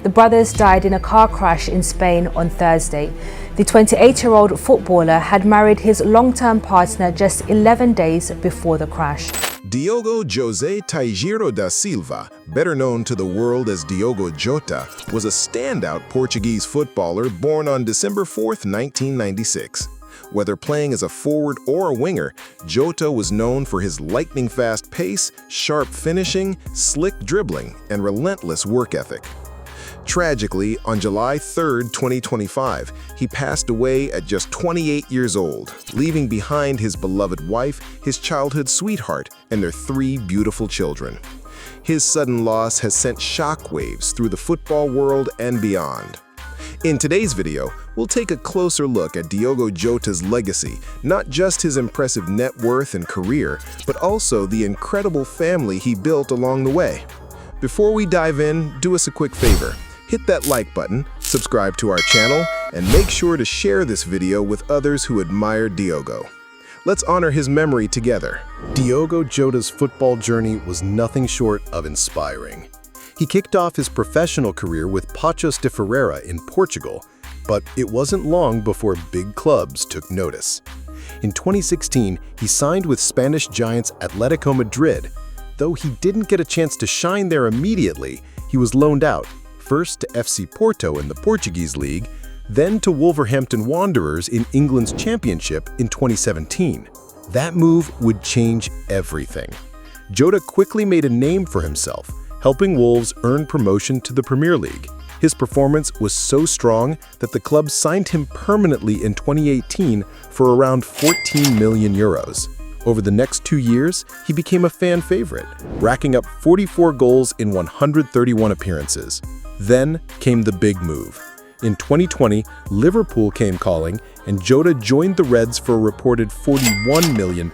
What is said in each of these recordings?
The brothers died in a car crash in Spain on Thursday. The 28-year-old footballer had married his long-term partner just 11 days before the crash. Diogo José Taijiro da Silva, better known to the world as Diogo Jota, was a standout Portuguese footballer born on December 4, 1996. Whether playing as a forward or a winger, Jota was known for his lightning-fast pace, sharp finishing, slick dribbling, and relentless work ethic. Tragically, on July 3, 2025, he passed away at just 28 years old, leaving behind his beloved wife, his childhood sweetheart, and their 3 beautiful children. His sudden loss has sent shockwaves through the football world and beyond. In today's video, we'll take a closer look at Diogo Jota's legacy, not just his impressive net worth and career, but also the incredible family he built along the way. Before we dive in, do us a quick favor. Hit that like button, subscribe to our channel, and make sure to share this video with others who admire Diogo. Let's honor his memory together. Diogo Jota's football journey was nothing short of inspiring. He kicked off his professional career with Paços de Ferreira in Portugal, but it wasn't long before big clubs took notice. In 2016, he signed with Spanish giants Atletico Madrid. Though he didn't get a chance to shine there immediately, he was loaned out, first to FC Porto in the Portuguese league, then to Wolverhampton Wanderers in England's Championship in 2017. That move would change everything. Jota quickly made a name for himself, helping Wolves earn promotion to the Premier League. His performance was so strong that the club signed him permanently in 2018 for around 14 million euros. Over the next 2 years, he became a fan favorite, racking up 44 goals in 131 appearances. Then came the big move. In 2020, Liverpool came calling, and Jota joined the Reds for a reported £41 million.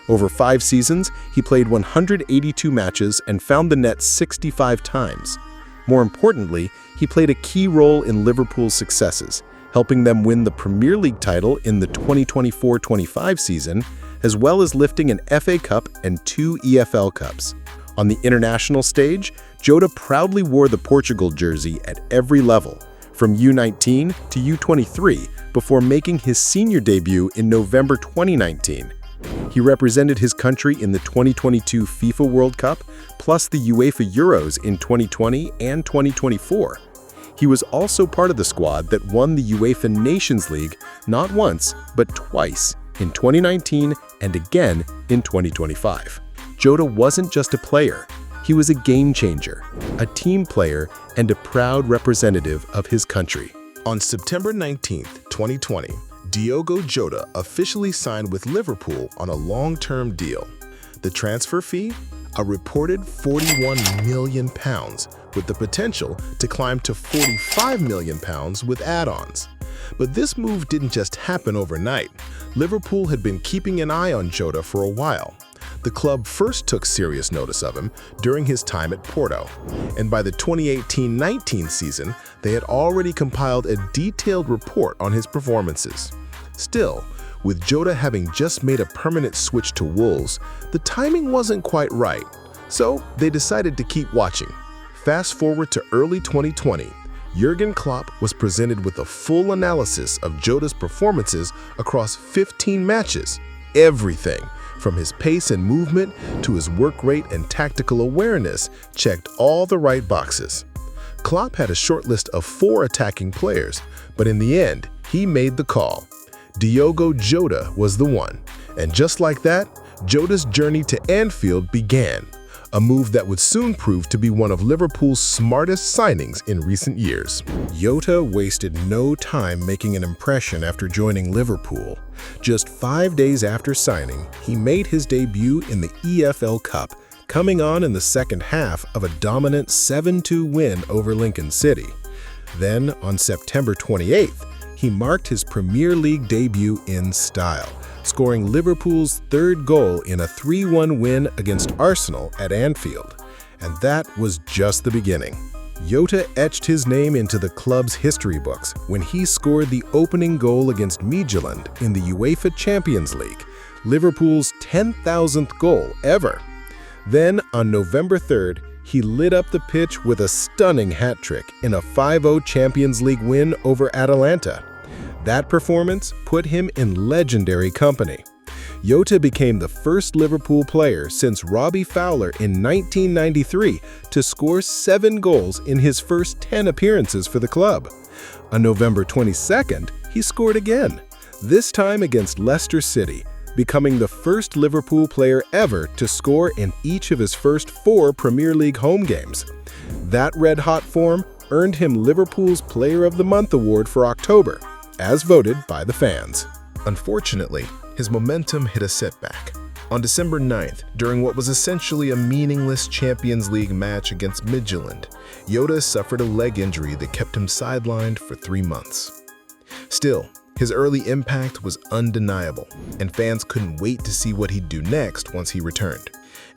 Over 5 seasons, he played 182 matches and found the net 65 times. More importantly, he played a key role in Liverpool's successes, helping them win the Premier League title in the 2024-25 season, as well as lifting an FA Cup and 2 EFL Cups. On the international stage, Jota proudly wore the Portugal jersey at every level, from U19 to U23, before making his senior debut in November 2019. He represented his country in the 2022 FIFA World Cup, plus the UEFA Euros in 2020 and 2024. He was also part of the squad that won the UEFA Nations League not once, but twice, in 2019 and again in 2025. Jota wasn't just a player. He was a game changer, a team player, and a proud representative of his country. On September 19, 2020, Diogo Jota officially signed with Liverpool on a long-term deal. The transfer fee? A reported £41 million, with the potential to climb to £45 million with add-ons. But this move didn't just happen overnight. Liverpool had been keeping an eye on Jota for a while. The club first took serious notice of him during his time at Porto, and by the 2018-19 season, they had already compiled a detailed report on his performances. Still, with Jota having just made a permanent switch to Wolves, the timing wasn't quite right, so they decided to keep watching. Fast forward to early 2020, Jurgen Klopp was presented with a full analysis of Jota's performances across 15 matches. Everything, from his pace and movement to his work rate and tactical awareness, checked all the right boxes. Klopp had a short list of 4 attacking players, but in the end, he made the call. Diogo Jota was the one. And just like that, Jota's journey to Anfield began, a move that would soon prove to be one of Liverpool's smartest signings in recent years. Jota wasted no time making an impression after joining Liverpool. Just 5 days after signing, he made his debut in the EFL Cup, coming on in the second half of a dominant 7-2 win over Lincoln City. Then, on September 28th, he marked his Premier League debut in style, scoring Liverpool's 3rd goal in a 3-1 win against Arsenal at Anfield. And that was just the beginning. Jota etched his name into the club's history books when he scored the opening goal against Midtjylland in the UEFA Champions League, Liverpool's 10,000th goal ever. Then, on November 3rd, he lit up the pitch with a stunning hat trick in a 5-0 Champions League win over Atalanta. That performance put him in legendary company. Jota became the first Liverpool player since Robbie Fowler in 1993 to score 7 goals in his first 10 appearances for the club. On November 22nd, he scored again, this time against Leicester City, becoming the first Liverpool player ever to score in each of his first 4 Premier League home games. That red-hot form earned him Liverpool's Player of the Month award for October, as voted by the fans. Unfortunately, his momentum hit a setback. On December 9th, during what was essentially a meaningless Champions League match against Midtjylland, Jota suffered a leg injury that kept him sidelined for 3 months. Still, his early impact was undeniable, and fans couldn't wait to see what he'd do next once he returned.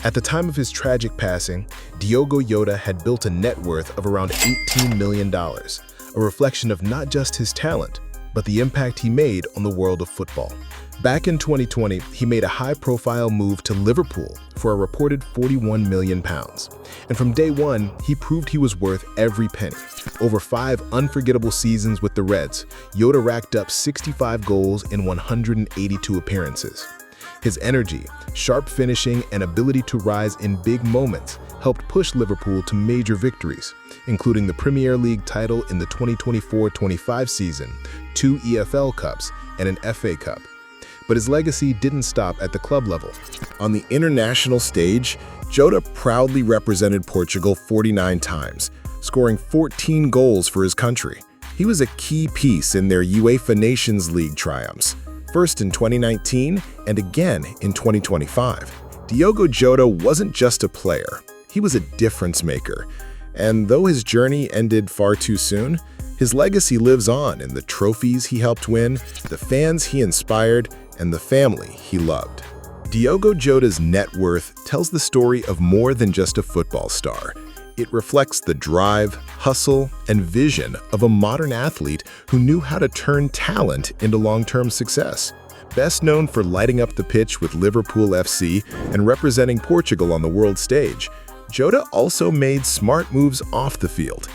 At the time of his tragic passing, Diogo Jota had built a net worth of around $18 million, a reflection of not just his talent, but the impact he made on the world of football. Back in 2020, he made a high-profile move to Liverpool for a reported £41 million. And from day one, he proved he was worth every penny. Over 5 unforgettable seasons with the Reds, Jota racked up 65 goals in 182 appearances. His energy, sharp finishing, and ability to rise in big moments helped push Liverpool to major victories, including the Premier League title in the 2024-25 season, 2 EFL Cups, and an FA Cup. But his legacy didn't stop at the club level. On the international stage, Jota proudly represented Portugal 49 times, scoring 14 goals for his country. He was a key piece in their UEFA Nations League triumphs, first in 2019 and again in 2025. Diogo Jota wasn't just a player, he was a difference maker. And though his journey ended far too soon, his legacy lives on in the trophies he helped win, the fans he inspired, and the family he loved. Diogo Jota's net worth tells the story of more than just a football star. It reflects the drive, hustle, and vision of a modern athlete who knew how to turn talent into long-term success. Best known for lighting up the pitch with Liverpool FC and representing Portugal on the world stage, Jota also made smart moves off the field.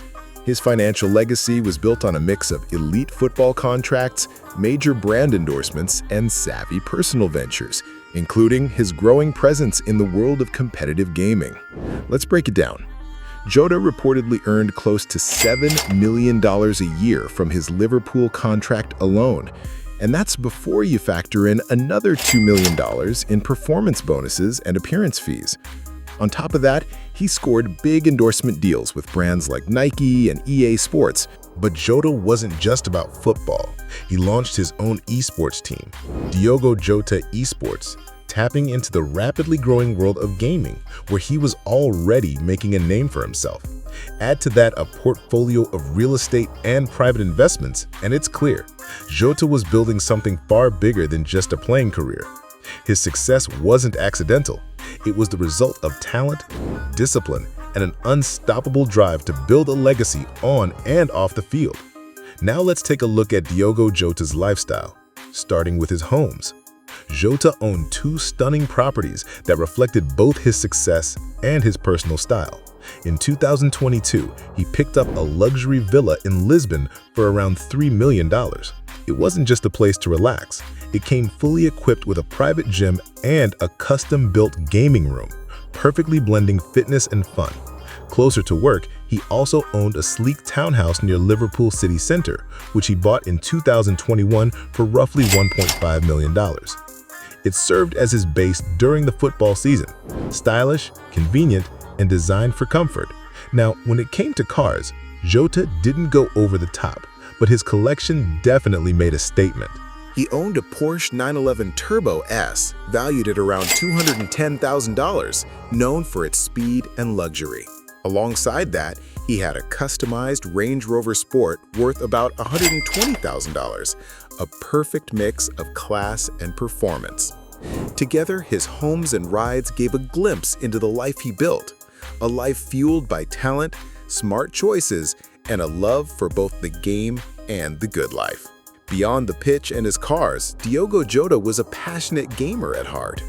His financial legacy was built on a mix of elite football contracts, major brand endorsements, and savvy personal ventures, including his growing presence in the world of competitive gaming. Let's break it down. Jota reportedly earned close to $7 million a year from his Liverpool contract alone, and that's before you factor in another $2 million in performance bonuses and appearance fees. On top of that, he scored big endorsement deals with brands like Nike and EA Sports. But Jota wasn't just about football. He launched his own esports team, Diogo Jota Esports, tapping into the rapidly growing world of gaming, where he was already making a name for himself. Add to that a portfolio of real estate and private investments, and it's clear, Jota was building something far bigger than just a playing career. His success wasn't accidental. It was the result of talent, discipline, and an unstoppable drive to build a legacy on and off the field. Now let's take a look at Diogo Jota's lifestyle, starting with his homes. Jota owned 2 stunning properties that reflected both his success and his personal style. In 2022, he picked up a luxury villa in Lisbon for around $3 million. It wasn't just a place to relax. It came fully equipped with a private gym and a custom-built gaming room, perfectly blending fitness and fun. Closer to work, he also owned a sleek townhouse near Liverpool city centre, which he bought in 2021 for roughly $1.5 million. It served as his base during the football season, stylish, convenient, and designed for comfort. Now, when it came to cars, Jota didn't go over the top, but his collection definitely made a statement. He owned a Porsche 911 Turbo S, valued at around $210,000, known for its speed and luxury. Alongside that, he had a customized Range Rover Sport worth about $120,000, a perfect mix of class and performance. Together, his homes and rides gave a glimpse into the life he built, a life fueled by talent, smart choices, and a love for both the game and the good life. Beyond the pitch and his cars, Diogo Jota was a passionate gamer at heart.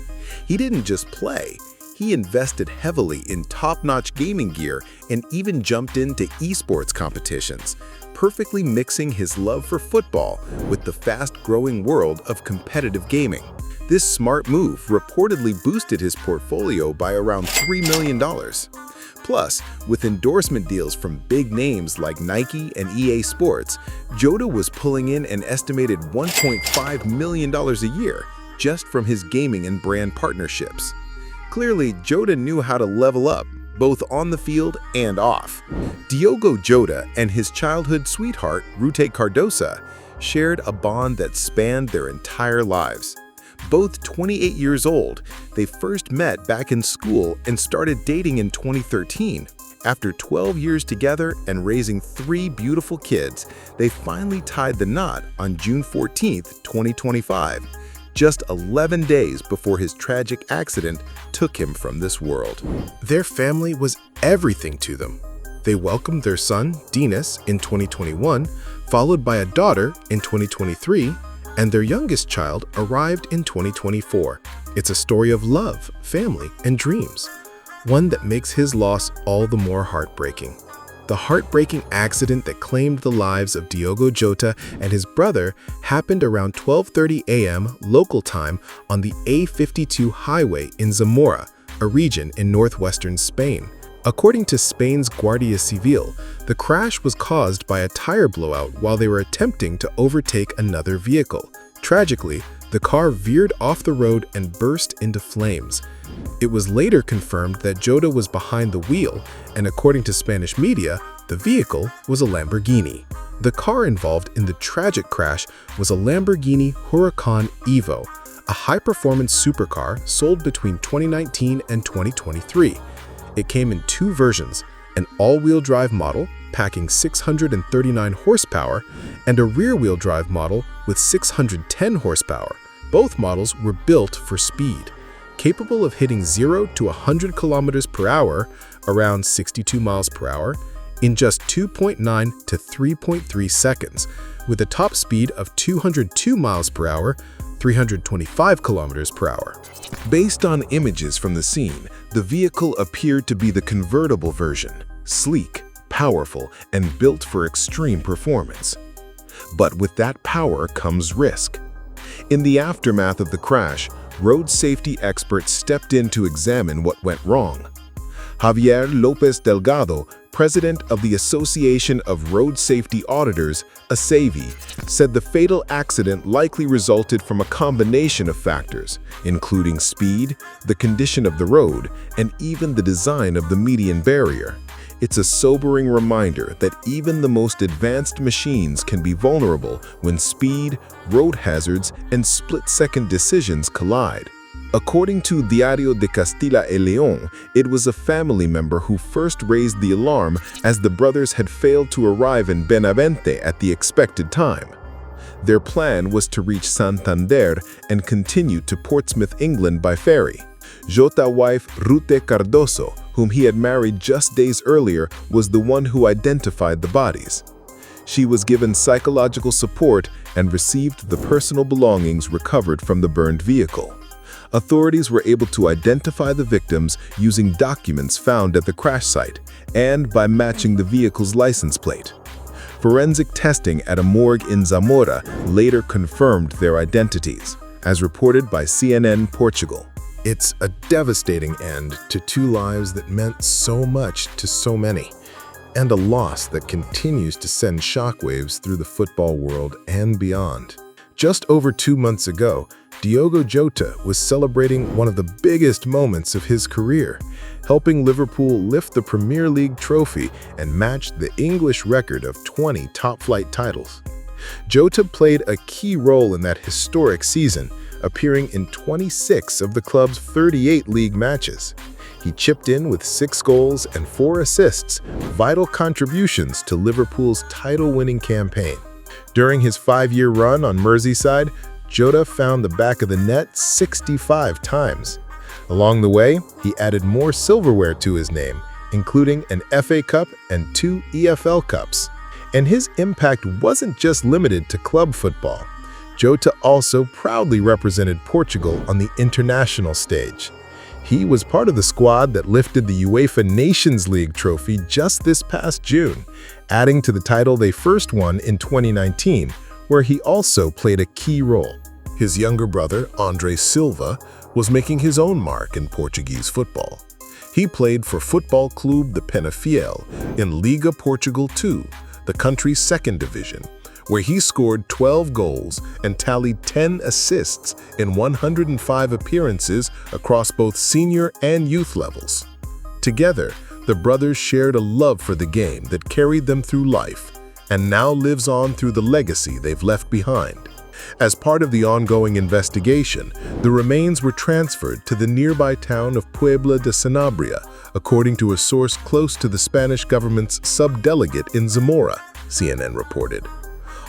He didn't just play, He invested heavily in top-notch gaming gear and even jumped into esports competitions, perfectly mixing his love for football with the fast-growing world of competitive gaming. This smart move reportedly boosted his portfolio by around $3 million. Plus, with endorsement deals from big names like Nike and EA Sports, Jota was pulling in an estimated $1.5 million a year just from his gaming and brand partnerships. Clearly, Jota knew how to level up, both on the field and off. Diogo Jota and his childhood sweetheart, Rute Cardosa, shared a bond that spanned their entire lives. Both 28 years old, they first met back in school and started dating in 2013. After 12 years together and raising 3 beautiful kids, they finally tied the knot on June 14, 2025, just 11 days before his tragic accident took him from this world. Their family was everything to them. They welcomed their son, Dinas, in 2021, followed by a daughter in 2023, and their youngest child arrived in 2024. It's a story of love, family, and dreams, one that makes his loss all the more heartbreaking. The heartbreaking accident that claimed the lives of Diogo Jota and his brother happened around 12:30 a.m. local time on the A52 highway in Zamora, a region in northwestern Spain. According to Spain's Guardia Civil, the crash was caused by a tire blowout while they were attempting to overtake another vehicle. Tragically, the car veered off the road and burst into flames. It was later confirmed that Jota was behind the wheel, and according to Spanish media, the vehicle was a Lamborghini. The car involved in the tragic crash was a Lamborghini Huracan Evo, a high-performance supercar sold between 2019 and 2023. It came in 2 versions, an all-wheel drive model packing 639 horsepower and a rear-wheel drive model with 610 horsepower. Both models were built for speed, capable of hitting 0 to 100 kilometers per hour, around 62 miles per hour, in just 2.9 to 3.3 seconds, with a top speed of 202 miles per hour, 325 kilometers per hour. Based on images from the scene, the vehicle appeared to be the convertible version, sleek, powerful, and built for extreme performance. But with that power comes risk. In the aftermath of the crash, road safety experts stepped in to examine what went wrong. Javier Lopez Delgado, president of the Association of Road Safety Auditors, ASAVI, said the fatal accident likely resulted from a combination of factors, including speed, the condition of the road, and even the design of the median barrier. It's a sobering reminder that even the most advanced machines can be vulnerable when speed, road hazards, and split-second decisions collide. According to Diario de Castilla y León, it was a family member who first raised the alarm as the brothers had failed to arrive in Benavente at the expected time. Their plan was to reach Santander and continue to Portsmouth, England by ferry. Jota's wife, Rute Cardoso, whom he had married just days earlier, was the one who identified the bodies. She was given psychological support and received the personal belongings recovered from the burned vehicle. Authorities were able to identify the victims using documents found at the crash site and by matching the vehicle's license plate. Forensic testing at a morgue in Zamora later confirmed their identities, as reported by CNN Portugal. It's a devastating end to 2 lives that meant so much to so many, and a loss that continues to send shockwaves through the football world and beyond. Just over 2 months ago, Diogo Jota was celebrating one of the biggest moments of his career, helping Liverpool lift the Premier League trophy and match the English record of 20 top-flight titles. Jota played a key role in that historic season, appearing in 26 of the club's 38 league matches. He chipped in with 6 goals and 4 assists, vital contributions to Liverpool's title-winning campaign. During his 5-year run on Merseyside, Jota found the back of the net 65 times. Along the way, he added more silverware to his name, including an FA Cup and 2 EFL Cups. And his impact wasn't just limited to club football. Jota also proudly represented Portugal on the international stage. He was part of the squad that lifted the UEFA Nations League trophy just this past June, adding to the title they first won in 2019, where he also played a key role. His younger brother, Andre Silva, was making his own mark in Portuguese football. He played for Football Clube de Penafiel in Liga Portugal 2, the country's second division, where he scored 12 goals and tallied 10 assists in 105 appearances across both senior and youth levels. Together, the brothers shared a love for the game that carried them through life and now lives on through the legacy they've left behind. As part of the ongoing investigation, the remains were transferred to the nearby town of Puebla de Sanabria, according to a source close to the Spanish government's subdelegate in Zamora, CNN reported.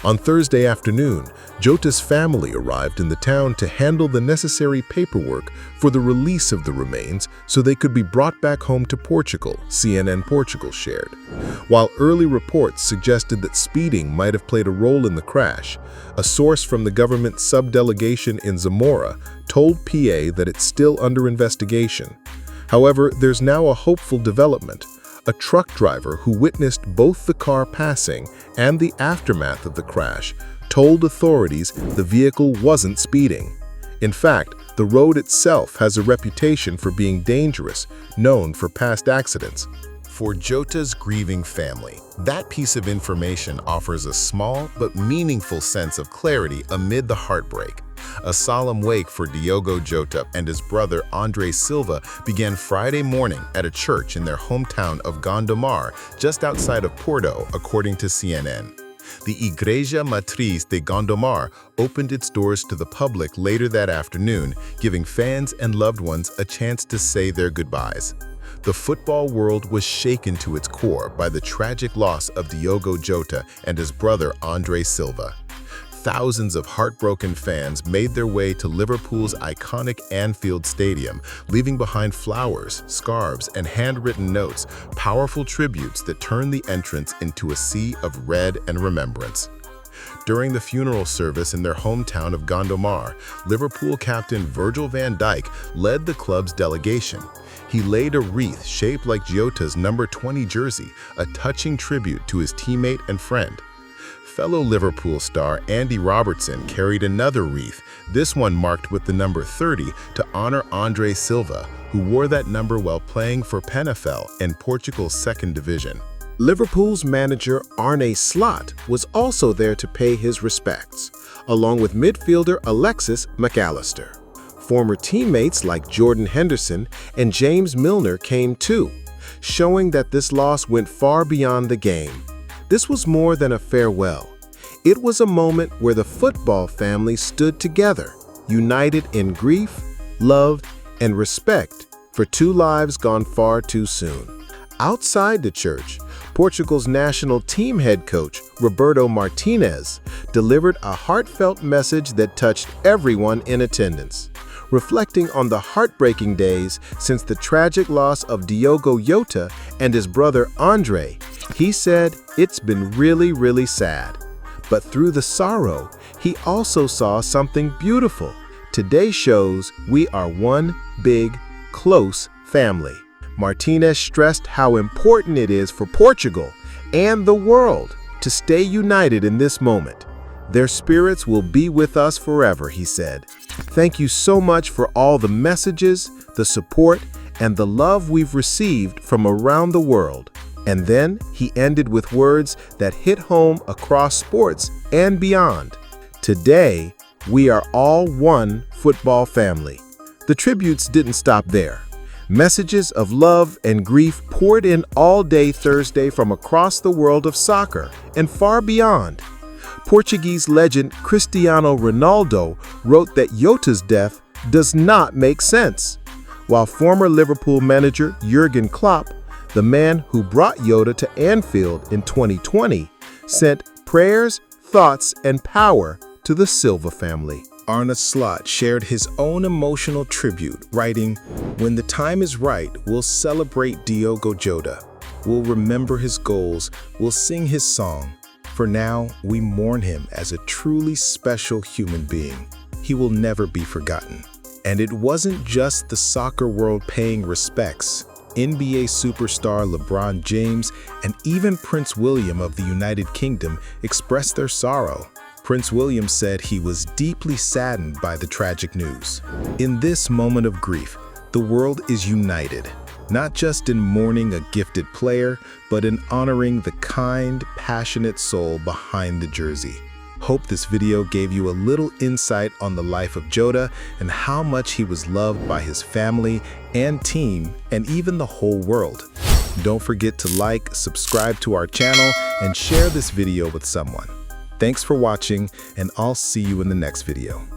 On Thursday afternoon, Jota's family arrived in the town to handle the necessary paperwork for the release of the remains so they could be brought back home to Portugal, CNN Portugal shared. While early reports suggested that speeding might have played a role in the crash, a source from the government subdelegation in Zamora told PA that it's still under investigation. However, there's now a hopeful development. A truck driver who witnessed both the car passing and the aftermath of the crash told authorities the vehicle wasn't speeding. In fact, the road itself has a reputation for being dangerous, known for past accidents. For Jota's grieving family, that piece of information offers a small but meaningful sense of clarity amid the heartbreak. A solemn wake for Diogo Jota and his brother Andre Silva began Friday morning at a church in their hometown of Gondomar, just outside of Porto, according to CNN. The Igreja Matriz de Gondomar opened its doors to the public later that afternoon, giving fans and loved ones a chance to say their goodbyes. The football world was shaken to its core by the tragic loss of Diogo Jota and his brother Andre Silva. Thousands of heartbroken fans made their way to Liverpool's iconic Anfield Stadium, leaving behind flowers, scarves, and handwritten notes, powerful tributes that turned the entrance into a sea of red and remembrance. During the funeral service in their hometown of Gondomar, Liverpool captain Virgil van Dijk led the club's delegation. He laid a wreath shaped like Jota's number 20 jersey, a touching tribute to his teammate and friend. Fellow Liverpool star Andy Robertson carried another wreath, this one marked with the number 30 to honor Andre Silva, who wore that number while playing for Penafiel in Portugal's second division. Liverpool's manager Arne Slot was also there to pay his respects, along with midfielder Alexis McAllister. Former teammates like Jordan Henderson and James Milner came too, showing that this loss went far beyond the game. This was more than a farewell. It was a moment where the football family stood together, united in grief, love, and respect for two lives gone far too soon. Outside the church, Portugal's national team head coach, Roberto Martinez, delivered a heartfelt message that touched everyone in attendance. Reflecting on the heartbreaking days since the tragic loss of Diogo Jota and his brother Andre, he said, "It's been really sad. But through the sorrow, he also saw something beautiful. Today shows we are one big, close family." Martinez stressed how important it is for Portugal and the world to stay united in this moment. "Their spirits will be with us forever," he said. "Thank you so much for all the messages, the support, and the love we've received from around the world." And then he ended with words that hit home across sports and beyond. "Today, we are all one football family." The tributes didn't stop there. Messages of love and grief poured in all day Thursday from across the world of soccer and far beyond. Portuguese legend Cristiano Ronaldo wrote that Jota's death does not make sense, while former Liverpool manager Jurgen Klopp, the man who brought Jota to Anfield in 2020, sent prayers, thoughts, and power to the Silva family. Arne Slot shared his own emotional tribute, writing, "When the time is right, we'll celebrate Diogo Jota. We'll remember his goals, we'll sing his song. For now, we mourn him as a truly special human being. He will never be forgotten." And it wasn't just the soccer world paying respects. NBA superstar LeBron James and even Prince William of the United Kingdom expressed their sorrow. Prince William said he was deeply saddened by the tragic news. In this moment of grief, the world is united, not just in mourning a gifted player, but in honoring the kind, passionate soul behind the jersey. Hope this video gave you a little insight on the life of Jota and how much he was loved by his family and team and even the whole world. Don't forget to like, subscribe to our channel, and share this video with someone. Thanks for watching, and I'll see you in the next video.